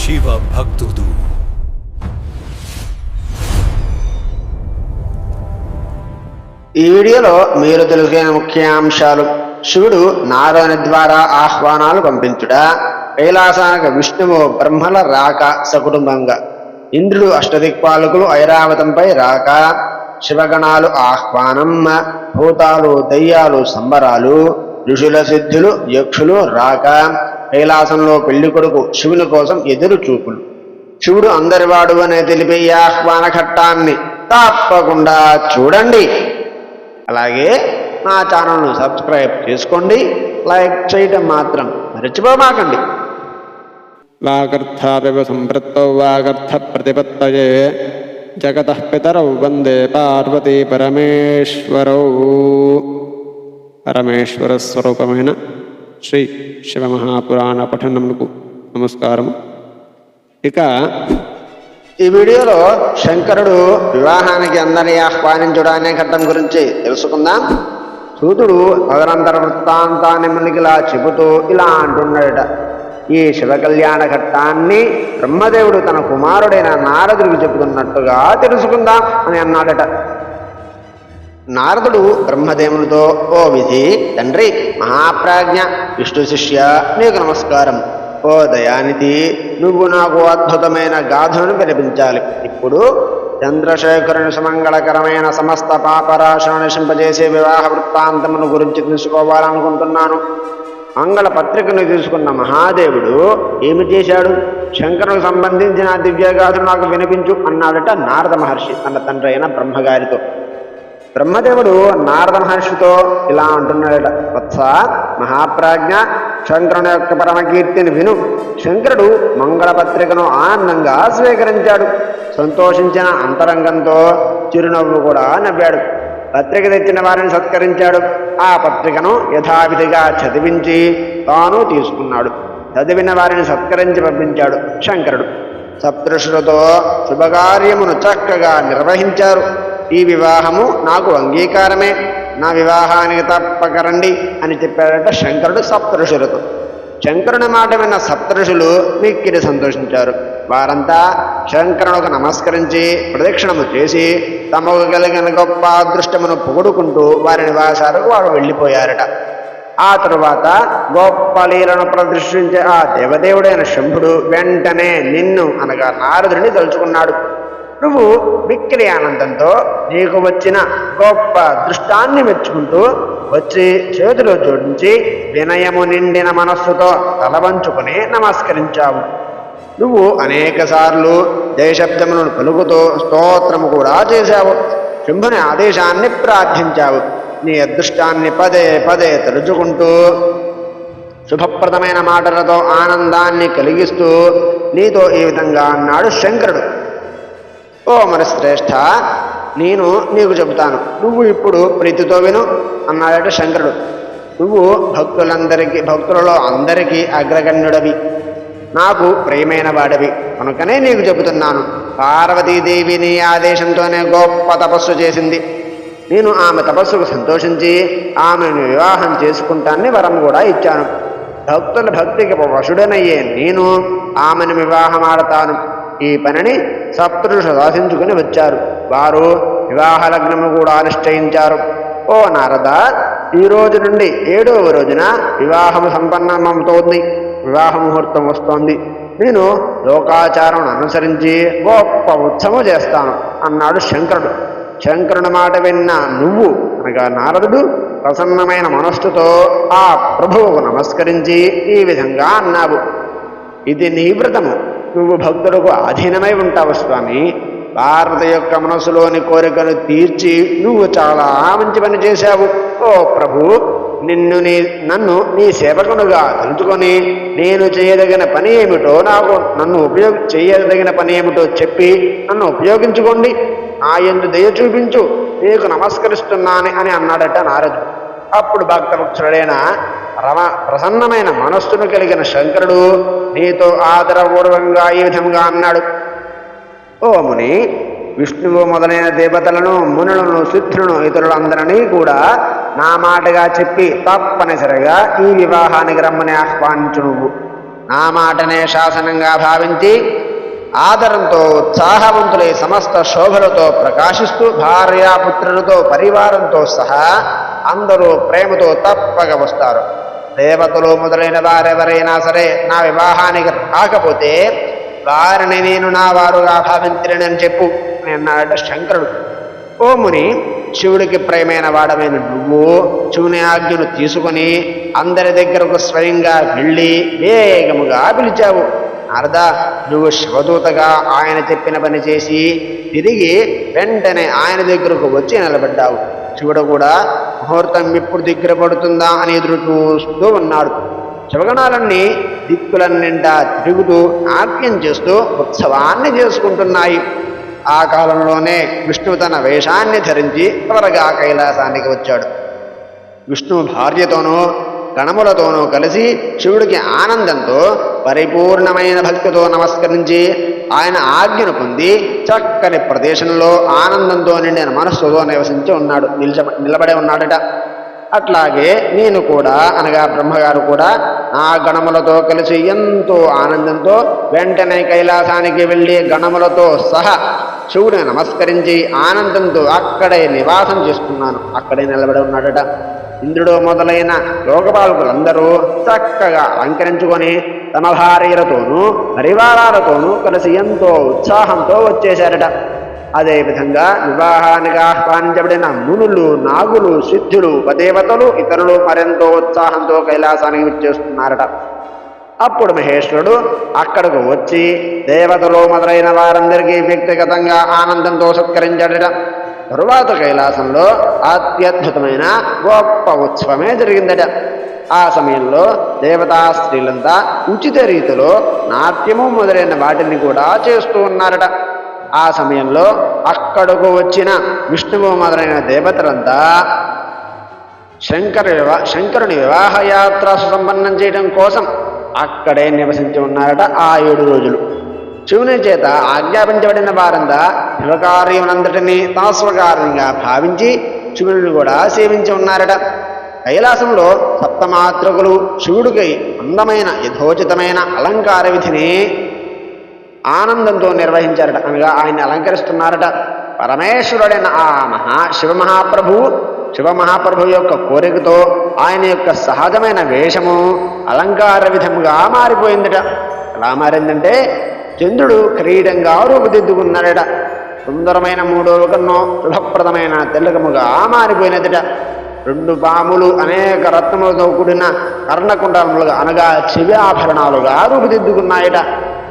శివ భక్తుడు. ఈ వీడియోలో మీరు తెలుసుకునే ముఖ్యాంశాలు: శివుడు నారాయణ ద్వారా ఆహ్వానాలు పంపించుట, కైలాసానికి విష్ణువు బ్రహ్మల రాక సకుటుంబంగా, ఇంద్రుడు అష్టదిక్పాలకులు ఐరావతంపై రాక, శివగణాలు ఆహ్వానం, భూతాలు దయ్యాలు సంబరాలు, ఋషుల సిద్ధులు యక్షులు రాక, కైలాసంలో పెళ్లి కొడుకు శివుని కోసం ఎదురు చూపులు. శివుడు అందరివాడు అనే తెలిపే ఈ ఆహ్వాన ఘట్టాన్ని తప్పకుండా చూడండి. అలాగే నా ఛానల్ను సబ్స్క్రైబ్ చేసుకోండి, లైక్ చేయటం మాత్రం మర్చిపోమాకండి. వాగర్థావివ సంపృత్తౌ వాగర్థ ప్రతిపత్తయే జగతః పితరౌ వందే పార్వతీ పరమేశ్వరౌ. పరమేశ్వర స్వరూపమైన శ్రీ శివమహాపురాణ పఠనమునకు నమస్కారము. ఇక ఈ వీడియోలో శంకరుడు వివాహానికి అందరినీ ఆహ్వానించడానే ఘట్టం గురించి తెలుసుకుందాం. సూతుడు తదనంతర వృత్తాంతాన్ని మనకిలా చెబుతూ ఇలా అంటున్నాడట: ఈ శివకళ్యాణ ఘట్టాన్ని బ్రహ్మదేవుడు తన కుమారుడైన నారదుడికి చెబుతున్నట్టుగా తెలుసుకుందాం అని అన్నాడట. నారదుడు బ్రహ్మదేవునితో, ఓ విధి తండ్రి, మహాప్రాజ్ఞ, విష్ణు శిష్య, నీకు నమస్కారం. ఓ దయానిధి, నువ్వు నాకు అద్భుతమైన గాథను వినిపించాలి. ఇప్పుడు చంద్రశేఖరుని సుమంగళకరమైన సమస్త పాపరాశులను నశింపజేసే వివాహ వృత్తాంతమును గురించి తెలుసుకోవాలనుకుంటున్నాను. మంగళ పత్రికను తీసుకున్న మహాదేవుడు ఏమి చేశాడు? శంకరునికి సంబంధించిన దివ్యగాథను నాకు వినిపించు అన్నాడట నారద మహర్షి తన తండ్రి అయిన బ్రహ్మగారితో. బ్రహ్మదేవుడు నారద మహర్షితో ఇలా అంటున్నాడట: వత్స, మహాప్రాజ్ఞ, శంకరుని యొక్క పరమకీర్తిని విను. శంకరుడు మంగళపత్రికను ఆనందంగా స్వీకరించాడు. సంతోషించిన అంతరంగంతో చిరునవ్వు కూడా నవ్వాడు. పత్రిక తెచ్చిన వారిని సత్కరించాడు. ఆ పత్రికను యథావిధిగా చదివించి తాను తీసుకున్నాడు. చదివిన వారిని సత్కరించి పంపించాడు శంకరుడు. సప్తఋషులతో శుభకార్యమును చక్కగా నిర్వహించారు. ఈ వివాహము నాకు అంగీకారమే, నా వివాహానికి తప్పక రండి అని చెప్పాడట శంకరుడు సప్తఋషులతో. శంకరుని మాట విన్న సప్తఋషులు మిక్కిలి సంతోషించారు. వారంతా శంకరునికి నమస్కరించి ప్రదక్షిణము చేసి తమకు కలిగిన గొప్ప అదృష్టమును పొగుడుకుంటూ వారి నివాసాలకు వారు వెళ్ళిపోయారట. ఆ తరువాత గొప్ప లీలను ప్రదర్శించే ఆ దేవదేవుడైన శంభుడు వెంటనే నిన్ను అనగా నారదుడిని తలుచుకున్నాడు. నువ్వు మిక్కిలి ఆనందంతో నీకు వచ్చిన గొప్ప దృష్టాన్ని మెచ్చుకుంటూ వచ్చి చేతులు జోడించి వినయము నిండిన మనస్సుతో తలవంచుకుని నమస్కరించావు. నువ్వు అనేక సార్లు జయశబ్దములను పలుకుతూ స్తోత్రము కూడా చేశావు. శంభుని ఆదేశాన్ని ప్రార్థించావు. నీ అదృష్టాన్ని పదే పదే తలుచుకుంటూ శుభప్రదమైన మాటలతో ఆనందాన్ని కలిగిస్తూ నీతో ఈ విధంగా అన్నాడు శంకరుడు: ఓ మరి శ్రేష్ఠ, నేను నీకు చెబుతాను, నువ్వు ఇప్పుడు ప్రీతితో విను అన్నాడట శంకరుడు. నువ్వు భక్తులలో అందరికీ అగ్రగణ్యుడవి, నాకు ప్రియమైన వాడివి, కనుకనే నీకు చెబుతున్నాను. పార్వతీదేవి నీ ఆదేశంతోనే గొప్ప తపస్సు చేసింది. నేను ఆమె తపస్సుకు సంతోషించి ఆమెను వివాహం చేసుకుంటానని వరం కూడా ఇచ్చాను. భక్తుల భక్తికి వశుడనయ్యే నేను ఆమెను వివాహం ఆడతాను. ఈ పనిని సప్తఋషులు సాధించుకుని వచ్చారు. వారు వివాహ లగ్నము కూడా నిశ్చయించారు. ఓ నారద, ఈ రోజు నుండి 7వ రోజున వివాహము సంపన్నమవుతోంది. వివాహ ముహూర్తం వస్తోంది. నేను లోకాచారం అనుసరించి గొప్ప ఉత్సవం చేస్తాను అన్నాడు శంకరుడు. శంకరుని మాట విన్న నువ్వు అనగా నారదుడు ప్రసన్నమైన మనస్సుతో ఆ ప్రభువుకు నమస్కరించి ఈ విధంగా అన్నావు: ఇది నీ వ్రతము. నువ్వు భక్తులకు అధీనమై ఉంటావు స్వామి. పార్వతి యొక్క మనసులోని కోరికను తీర్చి నువ్వు చాలా మంచి పని చేశావు. ఓ ప్రభు, నన్ను నీ సేవకునుగా తెలుసుకొని నేను చేయదగిన పని ఏమిటో చేయదగిన పని ఏమిటో చెప్పి నన్ను ఉపయోగించుకోండి. నా యందు దయ చూపించు, నీకు నమస్కరిస్తున్నాను అని అన్నాడట నారదుడు. అప్పుడు భక్తవత్సలుడైన ప్రసన్నమైన మనస్సును కలిగిన శంకరుడు నీతో ఆదరపూర్వకంగా ఈ విధంగా అన్నాడు: ఓ ముని, విష్ణువు మొదలైన దేవతలను, మునులను, సిద్ధులను, ఇతరులందరినీ కూడా నా మాటగా చెప్పి తప్పనిసరిగా ఈ వివాహానికి రమ్మని ఆహ్వానించు. నువ్వు నా మాటనే శాసనంగా భావించి ఆదరంతో ఉత్సాహవంతులై సమస్త శోభలతో ప్రకాశిస్తూ భార్యాపుత్రులతో పరివారంతో సహా అందరూ ప్రేమతో తప్పక వస్తారు. దేవతలు మొదలైన వారెవరైనా సరే నా వివాహానికి కాకపోతే వారిని నేను నా వారుగా భావించలేనని చెప్పు అని అన్నాడు శంకరుడు. ఓ ముని, శివుడికి ప్రేమైన వాడమైన నువ్వు శివుని ఆజ్ఞను తీసుకుని అందరి దగ్గరకు స్వయంగా వెళ్ళి వేగముగా పిలిచావు. నారద, నువ్వు శివదూతగా ఆయన చెప్పిన పని చేసి తిరిగి వెంటనే ఆయన దగ్గరకు వచ్చి నిలబడ్డావు. శివుడు కూడా ముహూర్తం ఎప్పుడు దగ్గర పడుతుందా అని ఎదురు చూస్తూ ఉన్నాడు. శివగణాలన్నీ దిక్కులన్నింటా తిరుగుతూ నాట్యం చేస్తూ ఉత్సవాన్ని చేసుకుంటున్నాయి. ఆ కాలంలోనే విష్ణువు తన వేషాన్ని ధరించి త్వరగా కైలాసానికి వచ్చాడు. విష్ణువు భార్యతోనూ గణములతోనూ కలిసి శివుడికి ఆనందంతో పరిపూర్ణమైన భక్తితో నమస్కరించి ఆయన ఆజ్ఞను పొంది చక్కని ప్రదేశంలో ఆనందంతో నిండిన మనస్సుతో నివసించి ఉన్నాడు, నిలబడి ఉన్నాడట. అట్లాగే నేను కూడా అనగా బ్రహ్మగారు కూడా నా గణములతో కలిసి ఎంతో ఆనందంతో వెంటనే కైలాసానికి వెళ్ళి గణములతో సహా శివుడిని నమస్కరించి ఆనందంతో అక్కడే నివాసం చేసుకున్నాను. అక్కడే నిలబడి ఉన్నాడట. ఇంద్రుడు మొదలైన లోకపాలకులందరూ చక్కగా అలంకరించుకొని తమ భార్యలతోనూ పరివారాలతోనూ కలిసి ఎంతో ఉత్సాహంతో వచ్చేశారట. అదేవిధంగా వివాహానికి ఆహ్వానించబడిన మునులు, నాగులు, సిద్ధులు, ఉపదేవతలు, ఇతరులు మరెంతో ఉత్సాహంతో కైలాసానికి వచ్చేస్తున్నారట. అప్పుడు మహేశ్వరుడు అక్కడకు వచ్చి దేవతలు మొదలైన వారందరికీ వ్యక్తిగతంగా ఆనందంతో సత్కరించాడట. తరువాత కైలాసంలో అత్యద్భుతమైన గొప్ప ఉత్సవమే జరిగిందట. ఆ సమయంలో దేవతా స్త్రీలంతా ఉచిత రీతిలో నాట్యము మొదలైన వాటిని కూడా చేస్తూ ఉన్నారట. ఆ సమయంలో అక్కడకు వచ్చిన విష్ణువు మొదలైన దేవతలంతా శంకరుని వివాహయాత్ర సుసంపన్నం చేయడం కోసం అక్కడే నివసించి ఉన్నారట. ఆ 7 రోజులు శివుని చేత ఆజ్ఞాపించబడిన వారంతా శివకార్యమునంతటినీ తమ స్వకార్యంగా భావించి శివుని కూడా సేవించి ఉన్నారట. కైలాసంలో సప్తమాతృకులు శివుడికి అందమైన యథోచితమైన అలంకార విధిని ఆనందంతో నిర్వహించారట, అనగా ఆయన్ని అలంకరిస్తున్నారట. పరమేశ్వరుడైన ఆ శివమహాప్రభు యొక్క కోరికతో ఆయన యొక్క సహజమైన వేషము అలంకార విధముగా మారిపోయిందట. ఎలా మారిందంటే చంద్రుడు కిరీటంగా రూపుదిద్దుకున్నాడట. సుందరమైన 3వ కన్ను శుభప్రదమైన తెల్లకముగా మారిపోయినదట. 2 పాములు అనేక రత్నములతో కూడిన కర్ణకుండములుగా అనగా చెవి ఆభరణాలుగా రూపుదిద్దుకున్నాయట.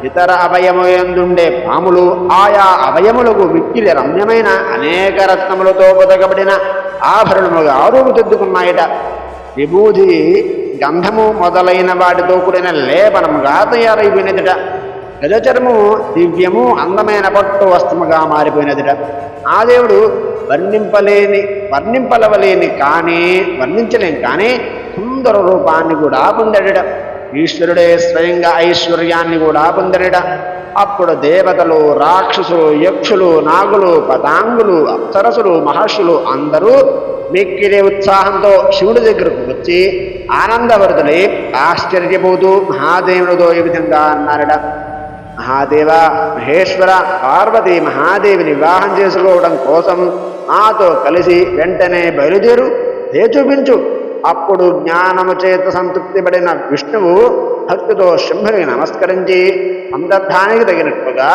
ఇతర అవయవయందుండే పాములు ఆయా అవయములకు మిక్కిలి రమ్యమైన అనేక రత్నములతో పొదగబడిన ఆభరణములుగా రూపుదిద్దుకున్నాయట. విభూది, గంధము మొదలైన వాటితో కూడిన లేపనముగా తయారైపోయినదిట. గజచర్మము దివ్యము అందమైన పట్టు వస్త్రముగా మారిపోయినదిట. ఆ దేవుడు వర్ణించలేం కానీ సుందర రూపాన్ని కూడా పొందడట. ఈశ్వరుడే స్వయంగా ఐశ్వర్యాన్ని కూడా పొందడట. అప్పుడు దేవతలు, రాక్షసులు, యక్షులు, నాగులు, పతాంగులు, అప్సరసులు, మహర్షులు అందరూ మిక్కిలి ఉత్సాహంతో శివుడి దగ్గరకు వచ్చి ఆనందవరుతులై ఆశ్చర్యపోతూ మహాదేవుడితో ఈ విధంగా అన్నారట. మహాదేవ, మహేశ్వర, పార్వతి మహాదేవిని వివాహం చేసుకోవడం కోసం నాతో కలిసి వెంటనే బయలుదేరు, చూపించు. అప్పుడు జ్ఞానము చేత సంతృప్తి పడిన విష్ణువు భక్తితో శంభునికి నమస్కరించి సందర్భానికి తగినట్టుగా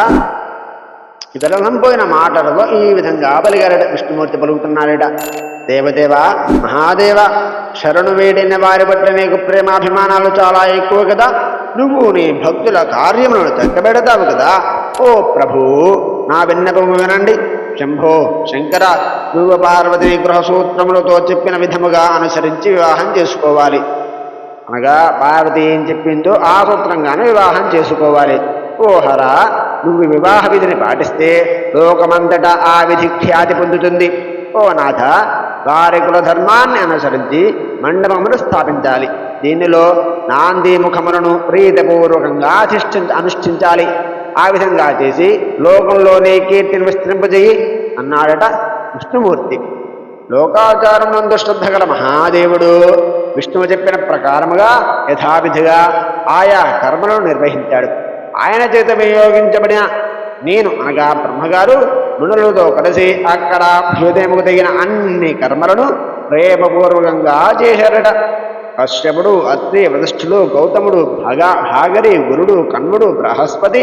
ఇతరలంపోయిన మాటలతో ఈ విధంగా పలిగారట. విష్ణుమూర్తి పలుకుతున్నాడట. దేవదేవ, మహాదేవ, శరణు వేడిన వారి పట్ల నీకు ప్రేమాభిమానాలు చాలా ఎక్కువ కదా. నువ్వు నీ భక్తుల కార్యములను చక్కబెడతావు కదా. ఓ ప్రభు, నా విన్నపము వినండి. శంభో, శంకర, నువ్వు పార్వతీ గృహసూత్రములతో చెప్పిన విధముగా అనుసరించి వివాహం చేసుకోవాలి. అనగా పార్వతి ఏం చెప్పిందో ఆ సూత్రంగానే వివాహం చేసుకోవాలి. ఓ హర, నువ్వు వివాహ విధిని పాటిస్తే లోకమంతటా ఆ విధి ఖ్యాతి పొందుతుంది. ఓ నాథ, వారి కుల ధర్మాన్ని అనుసరించి మండపమును స్థాపించాలి. దీనిలో నాంది ముఖములను ప్రీతిపూర్వకంగా అనుష్ఠించాలి. ఆ విధంగా చేసి లోకంలోనే కీర్తిని విస్తరింపజేయి అన్నాడట విష్ణుమూర్తి. లోకాచారం నందు శ్రద్ధ గల మహాదేవుడు విష్ణువు చెప్పిన ప్రకారముగా యథావిధిగా ఆయా కర్మలను నిర్వహించాడు. ఆయన చేత వినియోగించబడిన నేను అనగా బ్రహ్మగారు మునులతో కలిసి అక్కడ భూదేముకు తగిన అన్ని కర్మలను ప్రేమపూర్వకంగా చేశారట. కశ్యపుడు, అత్రి, వశిష్ఠుడు, గౌతముడు, భాగరి, గురుడు, కన్వుడు, బృహస్పతి,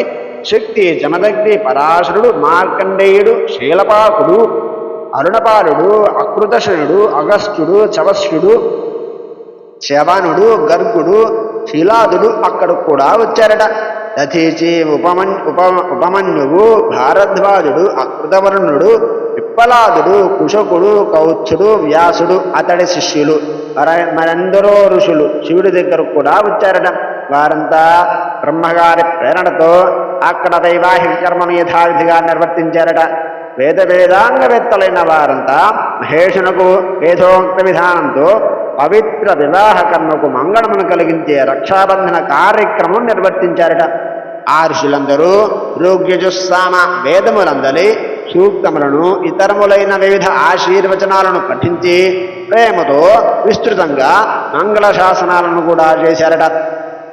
శక్తి, జమదగ్ని, పరాశరుడు, మార్కండేయుడు, శీలపాకుడు, అరుణపాలుడు, అకృతశనుడు, అగస్త్యుడు, చవస్యుడు, శవనుడు, గర్గుడు, శీలాదుడు అక్కడ కూడా వచ్చారట. దధీచి, ఉపమన్యువు, భారద్వాజుడు, అకృతవర్ణుడు, పిప్పలాదుడు, కుశకుడు, కౌత్సుడు, వ్యాసుడు అతడి శిష్యులు, మరెందరో ఋషులు శివుడి దగ్గర కూడా వచ్చారట. వారంతా బ్రహ్మగారి ప్రేరణతో అక్కడ వైవాహిక కర్మను యథావిధిగా నిర్వర్తించారట. వేదాంగవేత్తలైన వారంతా మహేషునకు వేదోక్త విధానంతో పవిత్ర వివాహ కర్మకు మంగళమును కలిగించే రక్షాబంధన కార్యక్రమం నిర్వర్తించారట. ఆ ఋషులందరూ ఋగ్యజుస్సామ వేదములందలి సూక్తములను ఇతరములైన వివిధ ఆశీర్వచనాలను పఠించి ప్రేమతో విస్తృతంగా మంగళ శాసనాలను కూడా చేశారట.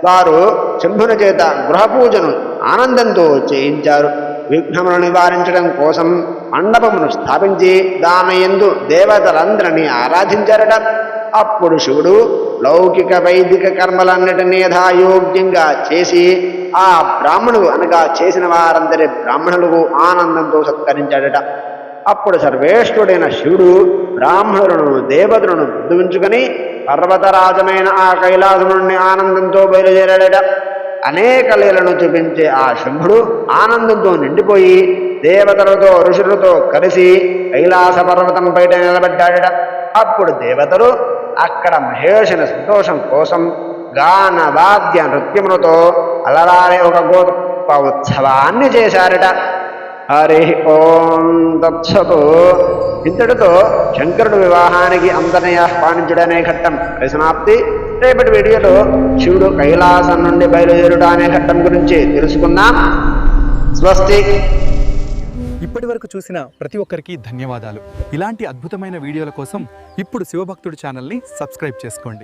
వారు శంభుని చేత గృహపూజను ఆనందంతో చేయించారు. విఘ్నములను నివారించడం కోసం మండపమును స్థాపించి దానియందు దేవతలందరినీ ఆరాధించారట. అప్పుడు శివుడు లౌకిక వైదిక కర్మలన్నిటినీ యథాయోగ్యంగా చేసి ఆ బ్రాహ్మణుడు అనగా చేసిన వారందరి బ్రాహ్మణులకు ఆనందంతో సత్కరించాడట. అప్పుడు సర్వేశ్వరుడైన శివుడు బ్రాహ్మణులను దేవతలను బుద్ధించుకొని పర్వతరాజమైన ఆ కైలాసం నుండి ఆనందంతో బయలుదేరాడట. అనేక లీలను చూపించే ఆ శంభుడు ఆనందంతో నిండిపోయి దేవతలతో ఋషులతో కలిసి కైలాస పర్వతం బయట నిలబడ్డాడట. అప్పుడు దేవతలు అక్కడ మహేషుని సంతోషం కోసం గాన వాద్య నృత్యములతో అలరారే ఒక గొప్ప ఉత్సవాన్ని చేశారట. హరి ఓం తత్సతు. ఇంతటితో శంకరుడు వివాహానికి అందరినీ ఆహ్వానించడనే ఘట్టం పరిసమాప్తి. రేపటి వీడియోలో శివుడు కైలాసం నుండి బయలుదేరుట అనే ఘట్టం గురించి తెలుసుకుందాం. స్వస్తి. ఇప్పటి వరకు చూసిన ప్రతి ఒక్కరికి ధన్యవాదాలు. ఇలాంటి అద్భుతమైన వీడియోల కోసం ఇప్పుడు శివభక్తుడు ఛానల్ని సబ్స్క్రైబ్ చేసుకోండి.